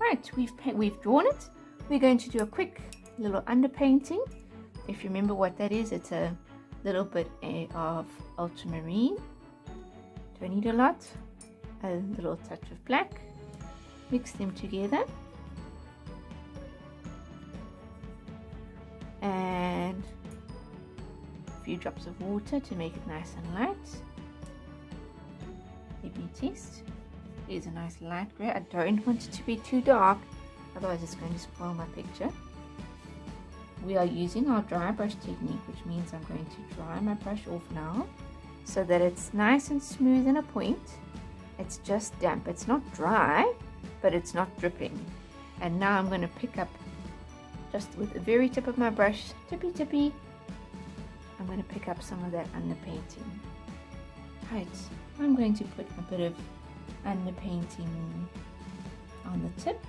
Right, we've drawn it. We're going to do a quick little underpainting. If you remember what that is, it's a little bit of ultramarine. Don't need a lot. A little touch of black. Mix them together. And a few drops of water to make it nice and light. Let me test. Here's a nice light grey. I don't want it to be too dark, otherwise it's going to spoil my picture. We are using our dry brush technique, which means I'm going to dry my brush off now so that it's nice and smooth in a point. It's just damp. It's not dry, but it's not dripping. And now I'm going to pick up, just with the very tip of my brush, tippy, I'm going to pick up some of that underpainting. Right, I'm going to put a bit of underpainting on the tip,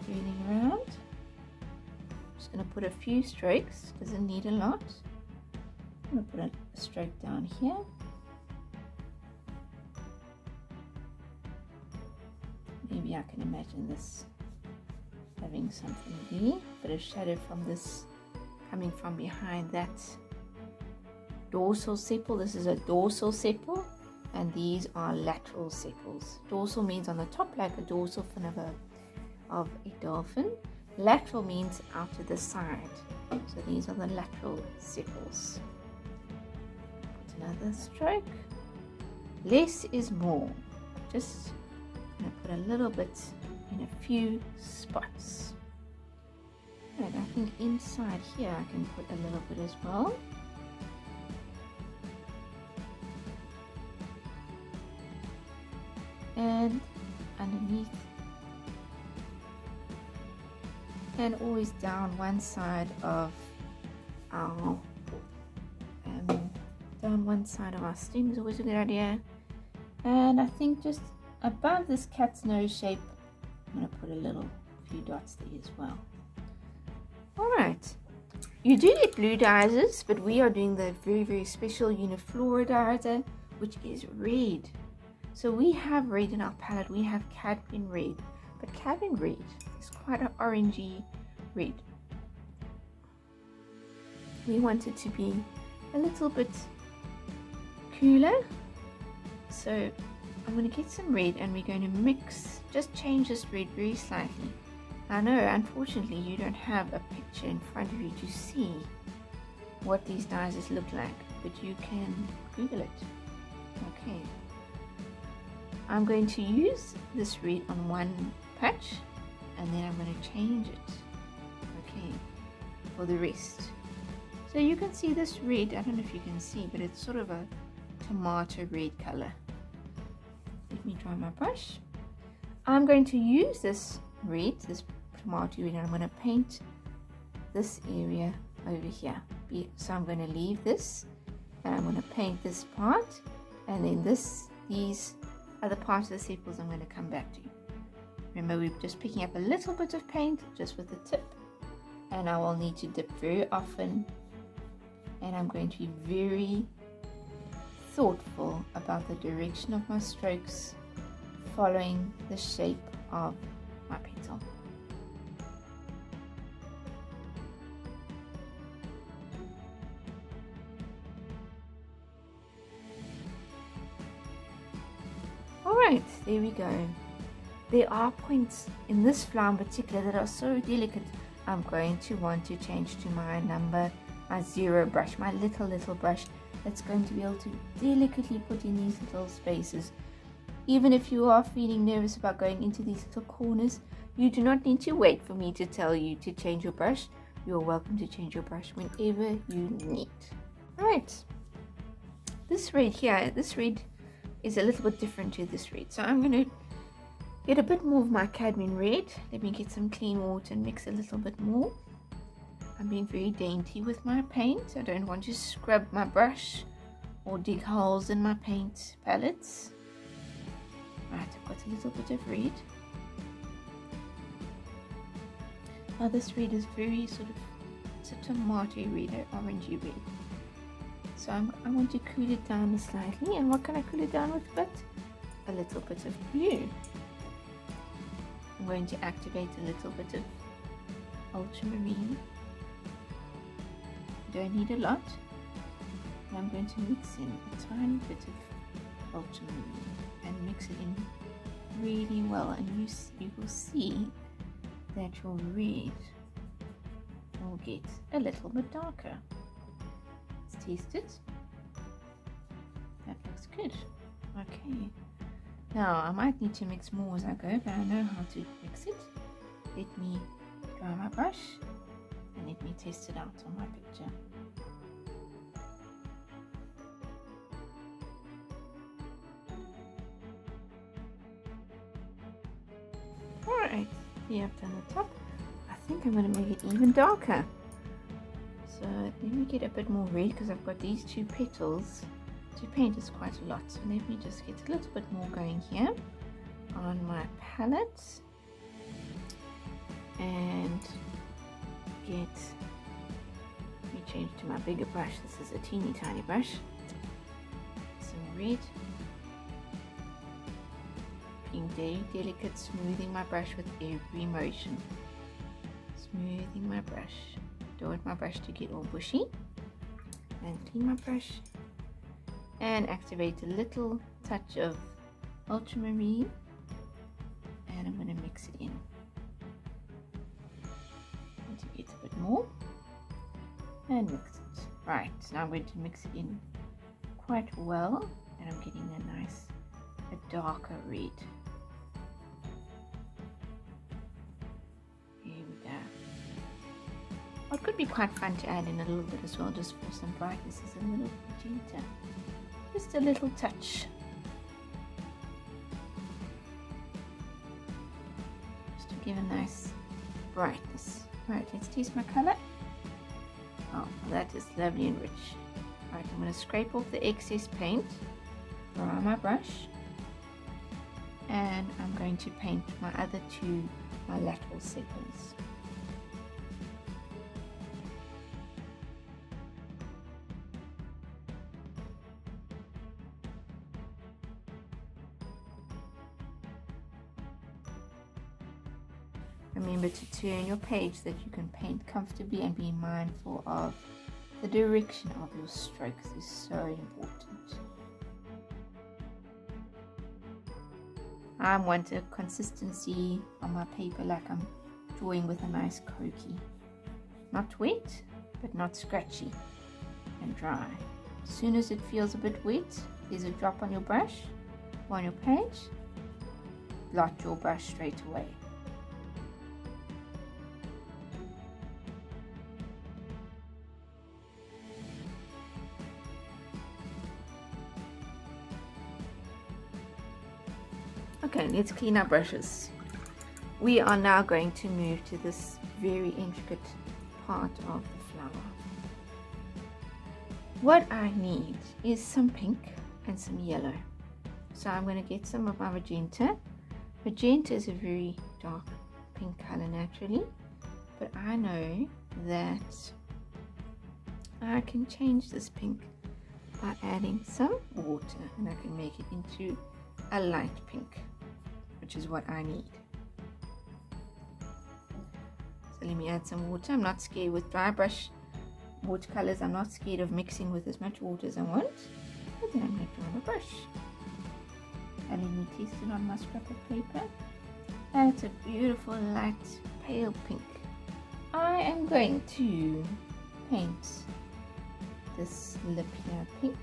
feeling around. Just going to put a few strokes, doesn't need a lot. I'm going to put a stroke down here. Maybe I can imagine this having something there, bit of shadow from this coming from behind that dorsal sepal. This is a dorsal sepal, and these are lateral sepals. Dorsal means on the top, like a dorsal fin of a dolphin. Lateral means out to the side. So these are the lateral sepals. Put another stroke. Less is more. Just going to put a little bit in a few spots. And I think inside here I can put a little bit as well. And underneath, and always down one side of our stem is always a good idea. And I think just above this cat's nose shape, I'm going to put a few dots there as well. Alright, you do get blue dyes, but we are doing the very, very special Uniflora dye, which is red. So we have red in our palette, we have cadmium red, but cadmium red is quite an orangey red. We want it to be a little bit cooler, so I'm going to get some red and we're going to mix, just change this red very slightly. I know unfortunately you don't have a picture in front of you to see what these dyes look like, but you can Google it. Okay. I'm going to use this red on one patch and then I'm going to change it, okay, for the rest. So you can see this red, I don't know if you can see, but it's sort of a tomato red color. Let me dry my brush. I'm going to use this red, this tomato red, and I'm going to paint this area over here. So I'm going to leave this and I'm going to paint this part, and then these other parts of the sepals I'm going to come back to. Remember, we're just picking up a little bit of paint just with the tip, and I will need to dip very often, and I'm going to be very thoughtful about the direction of my strokes, following the shape of my petal. Alright, there we go. There are points in this flower in particular that are so delicate. I'm going to want to change to my 0 brush, my little brush that's going to be able to delicately put in these little spaces. Even if you are feeling nervous about going into these little corners, you do not need to wait for me to tell you to change your brush. You're welcome to change your brush whenever you need. Right, this red here, this red is a little bit different to this red, so I'm going to get a bit more of my cadmium red. Let me get some clean water and mix a little bit more. I'm being very dainty with my paint. I don't want to scrub my brush or dig holes in my paint palettes. Right, I've got a little bit of red. Now this red is very sort of, it's a tomato red, an orangey red. So I want to cool it down slightly. And what can I cool it down with? But a little bit of blue. I'm going to activate a little bit of ultramarine. Don't need a lot. And I'm going to mix in a tiny bit of ultramarine and mix it in really well, and you will see that your red will get a little bit darker. Let's taste it. That looks good. Okay. Now I might need to mix more as I go, but I know how to mix it. Let me dry my brush and let me test it out on my picture. Alright, here I've done the top. I think I'm going to make it even darker. So let me get a bit more red because I've got these two petals. To paint is quite a lot, so let me just get a little bit more going here on my palette and let me change to my bigger brush. This is a teeny tiny brush. Some red, being very delicate, smoothing my brush with every motion. Smoothing my brush. Don't want my brush to get all bushy. And clean my brush. And activate a little touch of ultramarine, and I'm going to mix it in. I'm going to get a bit more and mix it. Right, now I'm going to mix it in quite well, and I'm getting a darker red. Here we go. It could be quite fun to add in a little bit as well, just for some brightness, is a little magenta. Just a little touch. Just to give a nice brightness. Right, let's taste my color. Oh, that is lovely and rich. Right, I'm going to scrape off the excess paint, dry my brush, and I'm going to paint my other two, my lateral signals. Remember to turn your page so that you can paint comfortably, and be mindful of the direction of your strokes is so important. I want a consistency on my paper like I'm drawing with a nice croquis. Not wet, but not scratchy, and dry. As soon as it feels a bit wet, there's a drop on your brush or on your page, blot your brush straight away. Okay, let's clean our brushes. We are now going to move to this very intricate part of the flower. What I need is some pink and some yellow. So I'm going to get some of my magenta. Magenta is a very dark pink color naturally, but I know that I can change this pink by adding some water, and I can make it into a light pink, which is what I need. So let me add some water. I'm not scared with dry brush watercolors. I'm not scared of mixing with as much water as I want. But then I'm going to dry my brush. And let me test it on my scrap of paper. And it's a beautiful light pale pink. I am going to paint this lip here pink.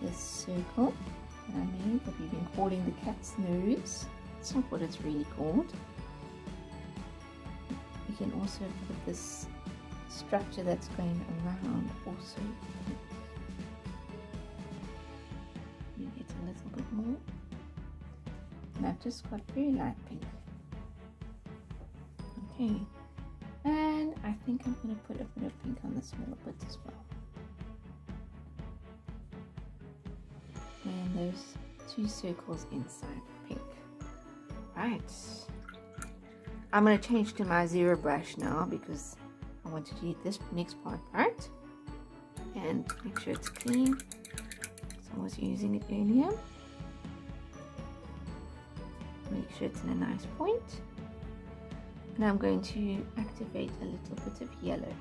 This circle that I made, that we've been calling the cat's nose. It's not what it's really called. We can also put this structure that's going around also. You get a little bit more. And I've just got very light pink. Okay. And I think I'm going to put a bit of pink on the smaller bit as well. And those two circles inside pink. Right. I'm going to change to my zero brush now because I want to get this next part right. And make sure it's clean. So I was using it earlier. make sure it's in a nice point. And I'm going to activate a little bit of yellow.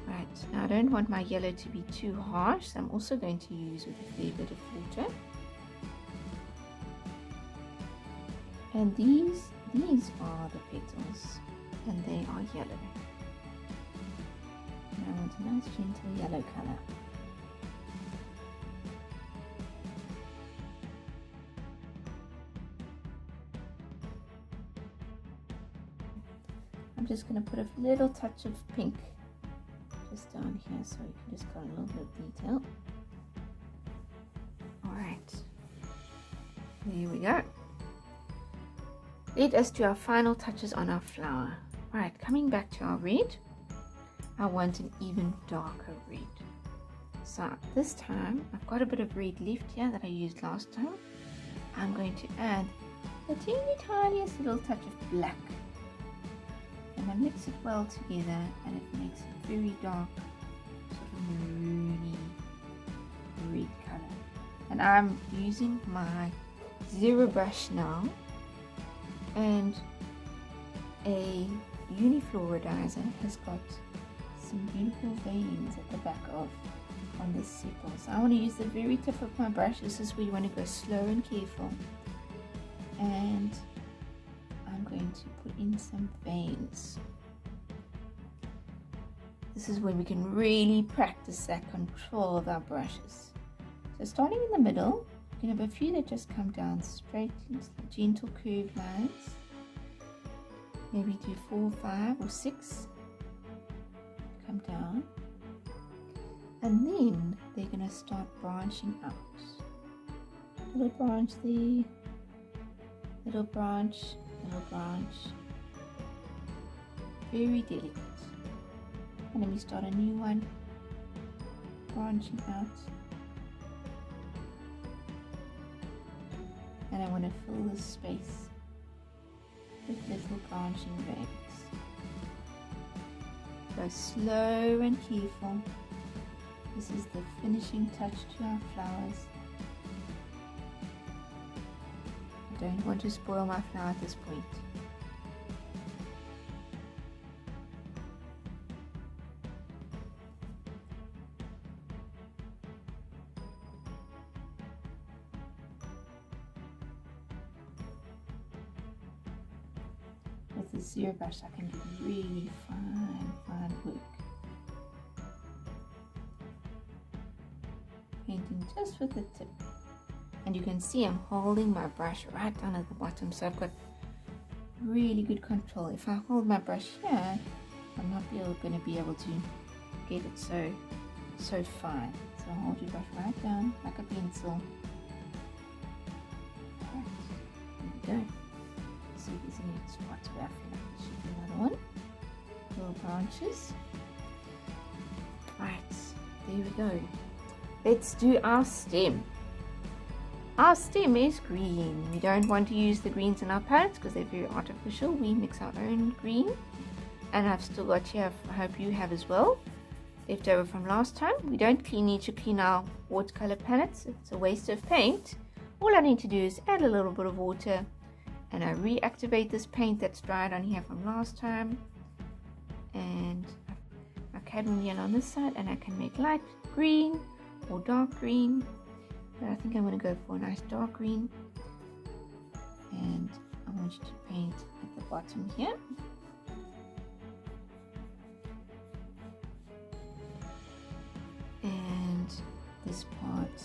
Right, now I don't want my yellow to be too harsh, so I'm also going to use with a fair bit of water. And these are the petals, and they are yellow. And I want a nice gentle yellow color. I'm just going to put a little touch of pink just down here so you can just got a little bit of detail. Alright, there we go. Lead us to our final touches on our flower. Alright, coming back to our red, I want an even darker red. So this time, I've got a bit of red left here that I used last time. I'm going to add the teeny tiniest little touch of black. And I mix it well together and it makes a very dark, sort of maroony red color. And I'm using my zero brush now and a Uniflora Disa has got some beautiful veins at the back of on this sepal. So I want to use the very tip of my brush. This is where you want to go slow and careful. And I'm going to put in some veins. This is where we can really practice that control of our brushes. So starting in the middle, you can have a few that just come down straight into gentle curved lines. Maybe do 4, 5 or 6. Come down. And then they're going to start branching out. Little branch there, little branch, little branch. Very delicate. And then we start a new one, branching out. And I want to fill this space with little branching veins. Go slow and careful. This is the finishing touch to our flowers. I don't want to spoil my flower at this point. With the zero brush I can do really fine work. Painting just with the tip. And you can see I'm holding my brush right down at the bottom, so I've got really good control. If I hold my brush here, I'm not going to be able to get it so fine. So hold your brush right down like a pencil. Right, there we go. See if there's any spots where I feel like there should be another one. Little branches. Right, there we go. Let's do our stem. Our stem is green. We don't want to use the greens in our palettes because they're very artificial. We mix our own green. And I've still got here, I hope you have as well, left over from last time. We don't need to clean our watercolor palettes. It's a waste of paint. All I need to do is add a little bit of water and I reactivate this paint that's dried on here from last time. And my cadmium yellow on this side, and I can make light green or dark green. But I think I'm going to go for a nice dark green. And I want you to paint at the bottom here. And this part.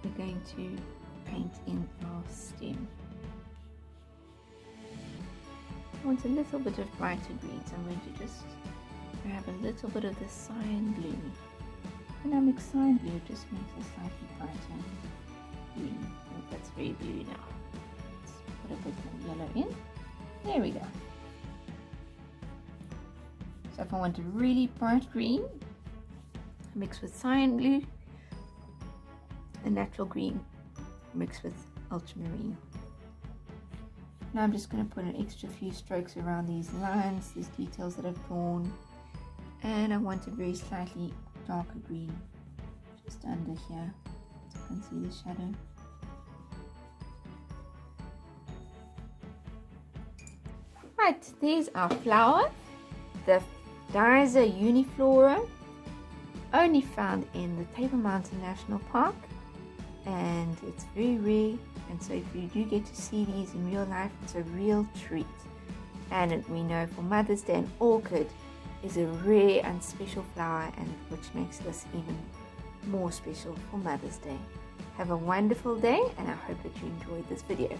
We're going to paint in our stem. I want a little bit of brighter greens. I'm going to just grab a little bit of the cyan blue. When I mix cyan blue, it just makes a slightly brighter green. Oh, that's very blue now. Let's put a bit more yellow in. There we go. So if I want a really bright green, I mix with cyan blue, a natural green mixed with ultramarine. Now I'm just going to put an extra few strokes around these lines, these details that I've drawn, and I want it very slightly darker green, just under here, so you can see the shadow. Right, there's our flower, the Disa Uniflora, only found in the Table Mountain National Park, and it's very rare, and so if you do get to see these in real life, it's a real treat. And we know for Mother's Day, an orchid is a rare and special flower, and which makes this even more special for Mother's Day. Have a wonderful day, and I hope that you enjoyed this video.